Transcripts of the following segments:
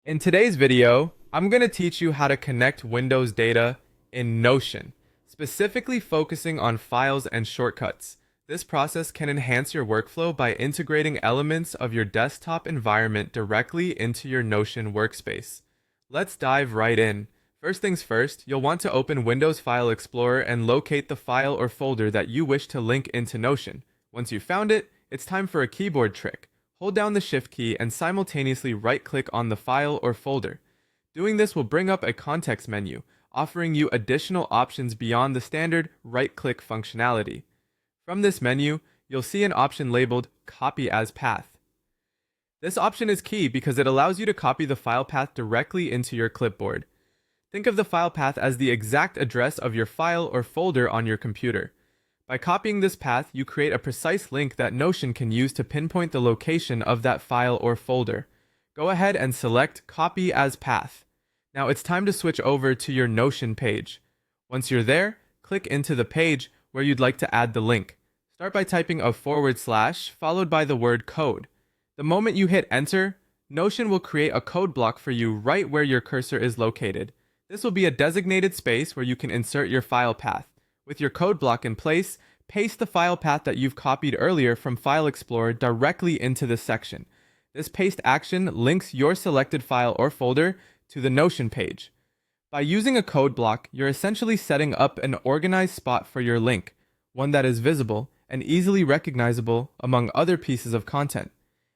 In today's video, I'm going to teach you how to connect Windows data in Notion, specifically focusing on files and shortcuts. This process can enhance your workflow by integrating elements of your desktop environment directly into your Notion workspace. Let's dive right in. First things first, you'll want to open Windows File Explorer and locate the file or folder that you wish to link into Notion. Once you've found it, it's time for a keyboard trick. Hold down the Shift key and simultaneously right-click on the file or folder. Doing this will bring up a context menu, offering you additional options beyond the standard right-click functionality. From this menu, you'll see an option labeled Copy as Path. This option is key because it allows you to copy the file path directly into your clipboard. Think of the file path as the exact address of your file or folder on your computer. By copying this path, you create a precise link that Notion can use to pinpoint the location of that file or folder. Go ahead and select Copy as Path. Now it's time to switch over to your Notion page. Once you're there, click into the page where you'd like to add the link. Start by typing a / followed by the word code. The moment you hit enter, Notion will create a code block for you right where your cursor is located. This will be a designated space where you can insert your file path. With your code block in place, paste the file path that you've copied earlier from File Explorer directly into this section. This paste action links your selected file or folder to the Notion page. By using a code block, you're essentially setting up an organized spot for your link, one that is visible and easily recognizable among other pieces of content.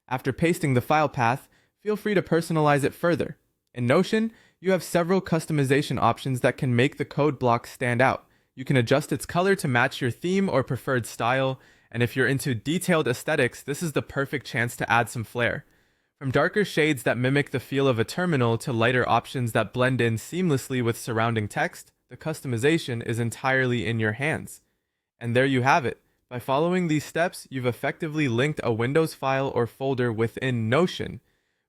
After pasting the file path, feel free to personalize it further. In Notion, you have several customization options that can make the code block stand out. You can adjust its color to match your theme or preferred style, and if you're into detailed aesthetics, this is the perfect chance to add some flair. From darker shades that mimic the feel of a terminal to lighter options that blend in seamlessly with surrounding text, the customization is entirely in your hands. And there you have it. By following these steps, you've effectively linked a Windows file or folder within Notion,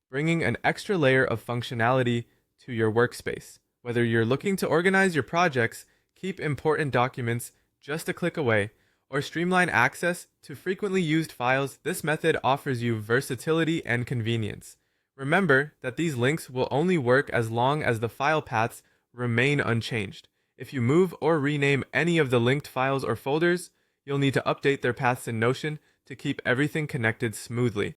bringing an extra layer of functionality to your workspace. Whether you're looking to organize your projects, keep important documents just a click away, or streamline access to frequently used files, this method offers you versatility and convenience. Remember that these links will only work as long as the file paths remain unchanged. If you move or rename any of the linked files or folders, you'll need to update their paths in Notion to keep everything connected smoothly.